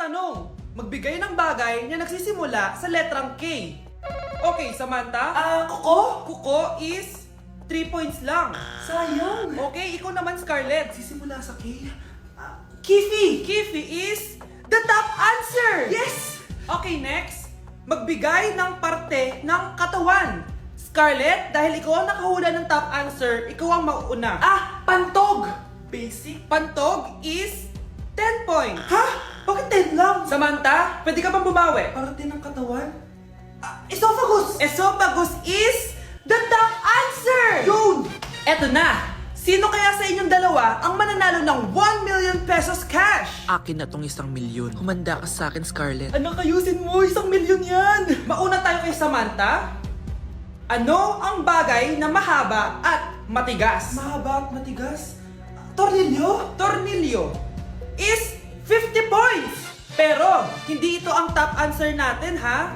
tanong. Magbigay ng bagay na nagsisimula sa letrang K. Okay, Samantha? Kuko? Kuko is 3 points lang. Sayang. Okay, ikaw naman, Scarlett. Sisimula sa K. Kifi. Kifi is the top answer! Yes! Okay, next. Magbigay ng parte ng katawan. Scarlett, dahil ikaw ang nakahula ng top answer, ikaw ang mauuna. Pantog. Basic. Pantog is 10 points. Ha? Bakit 10 lang? Samantha, pwede ka bang bumawi? Parte ng katawan? Esophagus. Esophagus is the top answer! Yun! Eto na! Sino kaya sa inyong dalawa ang mananalo ng 1 million pesos cash? Akin na tong 1 milyon. Humanda ka sa akin, Scarlett. Anak, ayusin mo. 1 milyon yan. Mauna tayo kay Samantha. Ano ang bagay na mahaba at matigas? Mahaba at matigas. Tornilyo? Tornilyo is 50 points! Pero, hindi ito ang top answer natin, ha?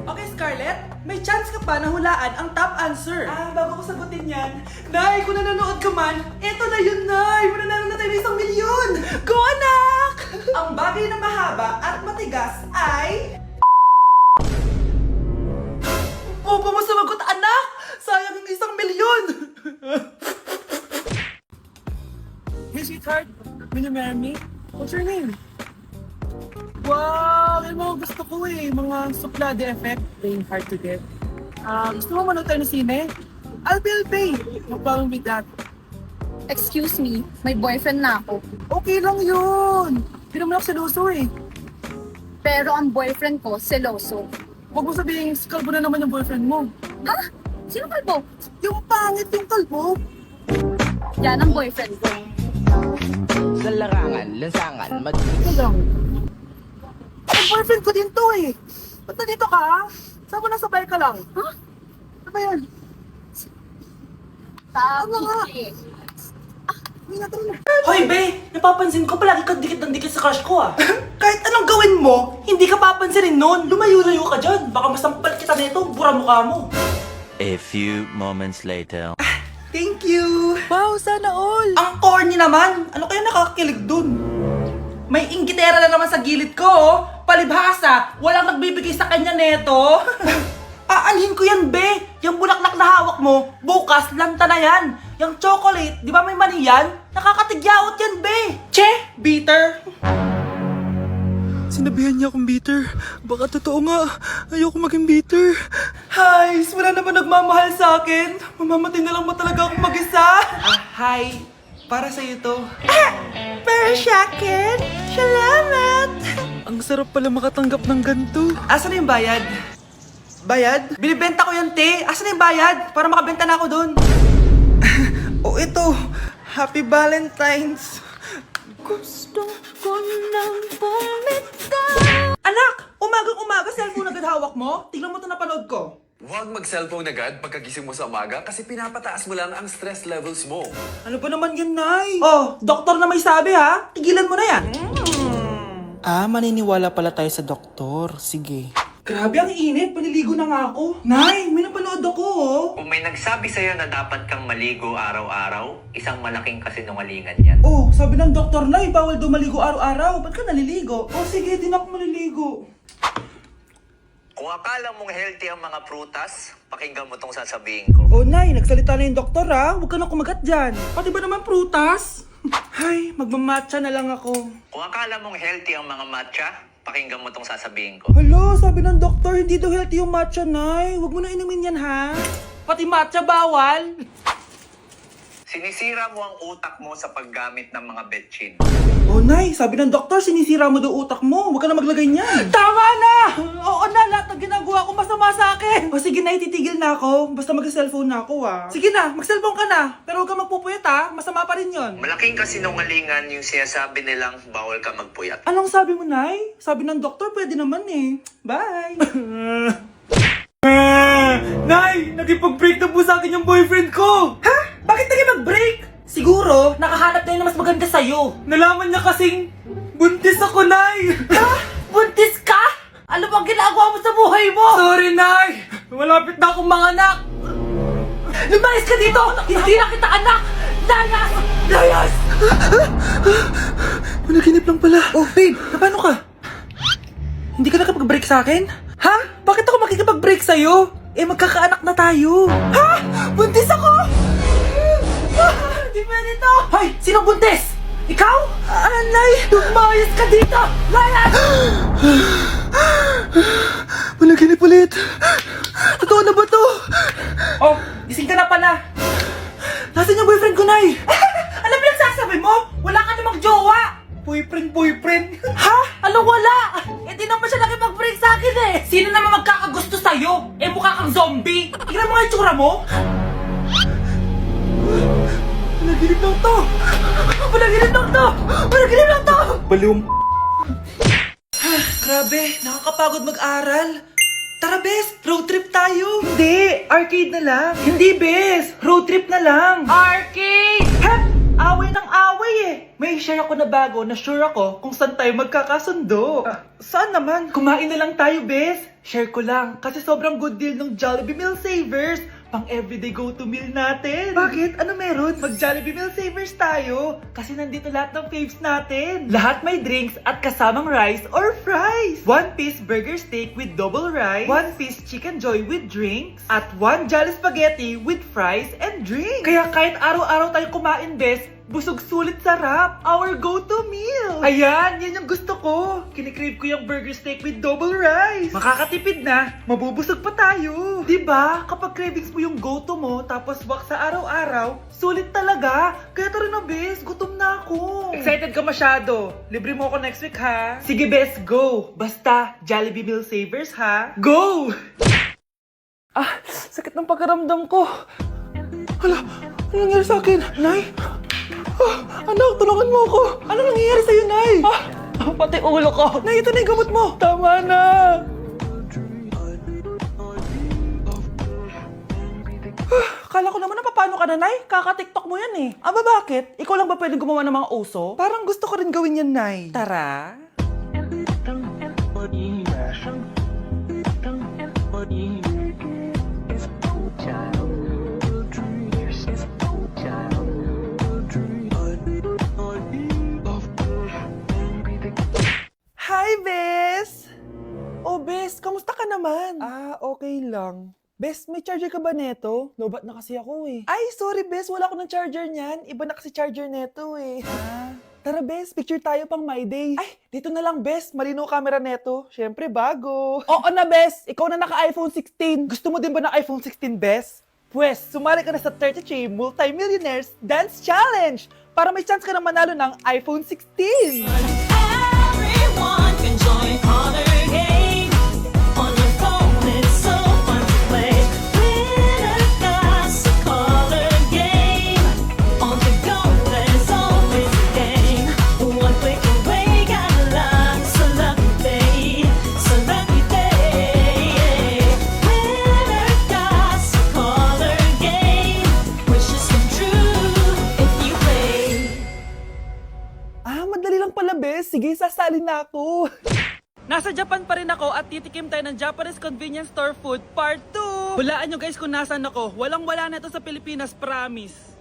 Okay, Scarlett, may chance ka pa na hulaan ang top answer. Bago ko sagutin yan, Nay, kung nanonood ka man, eto na yun, Nay! Mananalo na tayo ng 1 milyon! Go, anak! Ang bagay na mahaba at matigas ay... Opo mo sumagot, anak! Sayang yung 1 milyon! Hey, sweetheart. Will you marry me? What's your name? Wow! Yung mga gusto ko mga suplade effect, playing hard to get. Gusto mo manood tayo ng sine? I'll pay. No problem with that. Excuse me, may boyfriend na ako. Okay lang yun! Hindi naman ako seloso Pero ang boyfriend ko, seloso. Huwag mo sabihin, kalbo na naman yung boyfriend mo. Ha? Sino kalbo? Yung pangit yung kalbo. Yan ang boyfriend ko. Sa larangan, lansangan, Ito lang. Ang boyfriend ko din to Ba't nandito ka? Saan mo nasabay ka lang? Ha? Ano ba yan? Sabi nga? eh. Hindi na tara na. Hoy, be! Napapansin ko palagi ka dikit ng dikit sa crush ko, Kahit anong gawin mo, hindi ka papansinin nun. Lumayo-layo ka dyan. Baka masampal kita nito, bura mukha mo. A few moments later. Thank you! Wow, sana all! Ang corny naman! Ano kaya nakakakilig dun? May inggitera na naman sa gilid ko, Palibhasa, walang nagbibigay sa kanya neto. Aanhin ko yan, be! Yung bulaklak na hawak mo, bukas, lanta na yan. Yung chocolate, di ba may mani yan? Nakakatigyawat yan, be! Che! Bitter! Sinabihan niya akong bitter. Baka totoo nga. Ayoko maging bitter. Hi! Wala naman nagmamahal sa akin. Mamamatay na lang ba talaga akong mag-isa? Hi! Para sa'yo to. Para sa'kin? Salamat! Ang sarap pala makatanggap ng ganito. Asan na yung bayad? Bayad? Binibenta ko yan, te. Asan na yung bayad? Para makabenta na ako dun. Oh, ito. Happy Valentine's. Gusto ko nang bumitaw. Anak! Umagang-umaga, cellphone agad hawak mo? Tignan mo ito napanood ko. Huwag mag-cellphone agad pagkagising mo sa umaga kasi pinapataas mo lang ang stress levels mo. Ano ba naman yan, Nay? Oh, doktor na may sabi, ha? Tigilan mo na yan. Maniniwala pala tayo sa doktor. Sige. Grabe, ang init. Paliligo na nga ako. Nay, may napanood ako, oh. Kung may nagsabi sa'yo na dapat kang maligo araw-araw, isang malaking kasinungalingan yan. Oh, sabi ng doktor, Nay, bawal daw maligo araw-araw. Ba't ka naliligo? Oh, sige, din ako maliligo. Kung akala mong healthy ang mga prutas, pakinggan mo tong sasabihin ko. Oh, Nay, nagsalita na yung doktor, ha? Huwag ka na kumagat dyan. Pati ba naman prutas? Ay, magmamatcha na lang ako. Kung akala mong healthy ang mga matcha, pakinggan mo tong sasabihin ko. Hala, sabi ng doktor, hindi daw healthy yung matcha, Nay. Huwag mo na inumin yan, ha? Pati matcha bawal. Sinisira mo ang utak mo sa paggamit ng mga betchin. Oh, Nay, sabi ng doktor, sinisira mo daw utak mo. Huwag ka na maglagay niyan. Tama na! Oo na, lahat ng ginagawa ko masama sa akin. O sige, Nay, titigil na ako. Basta mag-cellphone na ako, ha. Sige na, mag-cellphone ka na. Pero huwag ka magpupuyat, ha. Masama pa rin yon. Malaking kasinungalingan yung sinasabi nilang bawal ka magpuyat. Anong sabi mo, Nay? Sabi ng doktor, pwede naman eh. Bye! Nay, nakipag-break na po sa akin yung boyfriend ko! Ha? Bakit nakipag-break? Siguro, nakahanap na yun na mas maganda sa'yo. Nalaman niya kasing buntis ako, Nay! Ha? Buntis ka? Ano bang ginagawa mo sa buhay mo? Sorry, Nay! Malapit na akong manganak! Lumayas ka dito! Hindi na kita anak! Layas! Layas! Panaginip lang pala. Oh, babe, paano ka? Hindi ka nakipag-break sa akin? Ha? Bakit ako makikipag-break sa'yo? Eh, magkakaanak na tayo. Ha? Buntis ako? Di pwede to. Hoy! Sino buntis? Ikaw? Nay! Lumayas ka dito! Layas! Panaginip ulit. Totoo na ba to? Oh, gising ka na pala. Nasaan yung boyfriend ko, Nay? Alam mo yung sasabi mo? Wala ka namang jowa. Boyfriend? Ha? Ano wala? Eh di naman siya nakipag-break sa akin eh. Sino naman magkakagusto sa'yo? Eh mukha kang zombie. Tignan mo nga yung tsura mo. Panaginip lang to. Panaginip lang to. Baliw. Grabe, nakakapagod mag-aral. Tara, Bes, road trip tayo. Hindi, arcade na lang. Hindi, Bes, road trip na lang. Arcade! Ha? Away ng away eh. May share ako na bago na sure ako kung saan tayo magkakasundo. Saan naman? Kumain na lang tayo, Bes. Share ko lang kasi sobrang good deal ng Jollibee Meal Savers. Pang everyday go-to meal natin. Bakit? Ano meron? Mag-Jollibee Meal Savers tayo. Kasi nandito lahat ng faves natin. Lahat may drinks at kasamang rice or fries. 1-piece burger steak with double rice. 1-piece chicken joy with drinks. At 1 Jolly Spaghetti with fries and drinks. Kaya kahit araw-araw tayo kumain, Bes, busog sulit sarap. Our go-to meal. Ayan, yan yung gusto ko. Kinikrave ko yung burger steak with double rice. Makakatipid na, mabubusog pa tayo. Diba? Kapag cravings mo yung go-to mo, tapos wak sa araw-araw, sulit talaga. Kaya tara na, Bes, gutom na ako. Excited ka masyado. Libre mo ako next week, ha? Sige, Bes, go. Basta, Jollibee Meal Savers, ha? Go! Sakit ng pakiramdam ko. Hala, ano nangyari sa akin? Nay? Anak, tulungan mo ako! Ano nangyayari sa'yo, Nay? Pati ulo ko! Nay, ito na yung gamot mo! Tama na! Kala ko naman na paano ka na, Nay? Kaka-tiktok mo yan eh. Aba, bakit? Ikaw lang ba pwedeng gumawa ng mga uso? Parang gusto ko rin gawin yan, Nay. Tara! Hi, Bes! Oh, Bes, kamusta ka naman? Okay lang. Bes, may charger ka ba neto? Lobat na kasi ako eh. Ay, sorry, Bes, wala ko ng charger niyan. Iba na kasi charger neto eh. Tara, Bes, picture tayo pang my day. Ay, dito na lang, Bes. Malinaw camera neto. Syempre, bago. Oo na, Bes. Ikaw na naka-iPhone 16. Gusto mo din ba ng iPhone 16, Bes? Pwes, sumali ka na sa 33 Multi-Millionaires Dance Challenge para may chance ka na manalo ng iPhone 16. Everyone can join Honor Game. On your phone, it's so fun to play. Winner got a color game. On the go, there's always a game. One click away, got a lot. So lucky day, so lucky day. Winner got a color game. Wishes come true if you play. Madali lang pala, Bes. Sige, sasali na ako. Nasa Japan pa rin ako at titikim tayo ng Japanese convenience store food part 2. Hulaan nyo guys kung nasaan ako. Walang-wala na ito sa Pilipinas, promise.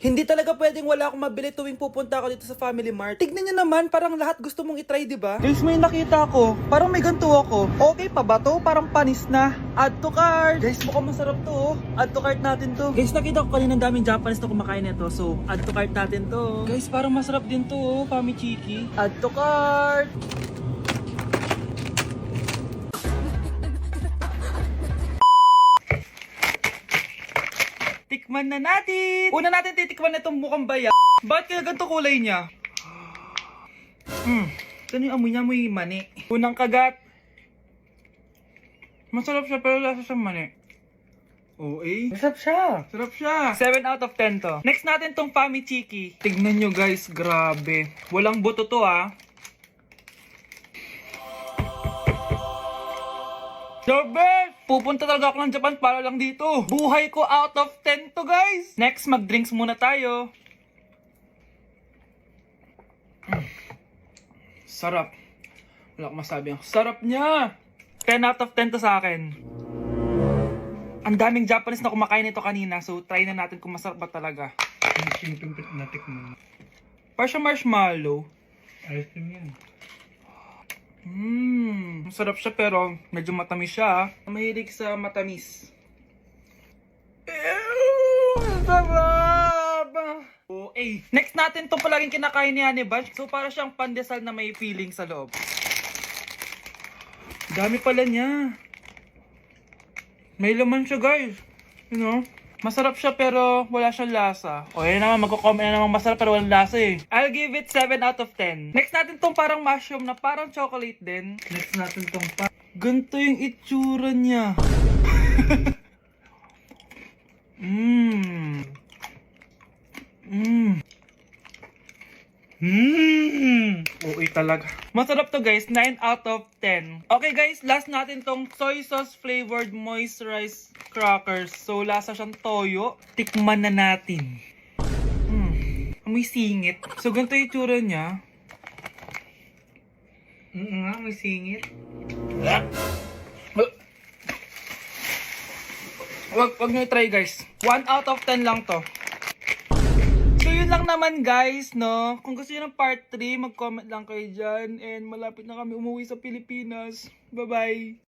Hindi talaga pwedeng wala akong mabili tuwing pupunta ako dito sa Family Mart. Tignan nyo naman, parang lahat gusto mong itry, di ba? Guys, may nakita ako. Parang may ganito ako. Okay pa ba to? Parang panis na. Add to cart. Guys, mukhang masarap to. Oh. Add to cart natin to. Guys, nakita ko kanina daming Japanese na kumakain nito. So, add to cart natin to. Guys, parang masarap din to. Oh. Famichiki. Add to cart. Tikman na natin! Una natin titikman na itong mukhang baya. Bakit kaya ganito kulay niya? Ito yung amoy niya, amoy mani. Unang kagat. Masarap siya pero lasa sa mani. Masarap siya. Sarap siya. 7 out of 10 to. Next natin tong Famichiki. Tignan nyo guys, grabe. Walang buto to ah. The best! Pupunta talaga ako ng Japan para lang dito. Buhay ko out of 10 to guys. Next, mag-drinks muna tayo. Sarap. Wala akong masabi. Ang sarap niya. 10 out of 10 to sa akin. Ang daming Japanese na kumakain nito kanina. So, try na natin kung masarap ba talaga. Parang siya marshmallow. Ayos din yan. Masarap siya pero medyo matamis siya. Mahilig sa matamis. Sarap! Okay. Next natin itong palaging kinakain ni Honey Bunch. So para siyang pandesal na may feeling sa loob. Dami pala niya. May laman siya guys. You know? Masarap siya pero wala siyang lasa. O yun naman, magko-comment na naman masarap pero walang lasa eh. I'll give it 7 out of 10. Next natin tong parang mushroom na parang chocolate din. Next natin tong ganito yung itsura niya. Okay talaga. Masarap to guys, 9 out of 10. Okay guys, last natin tong soy sauce flavored moisturized crackers. So lasa siyang toyo. Tikman na natin. May singit. So ganito yung itsura niya. May singit. Wag nyo try guys. 1 out of 10 lang to. So yun lang naman guys, no? Kung gusto nyo ng part 3, mag-comment lang kayo dyan. And malapit na kami umuwi sa Pilipinas. Bye-bye!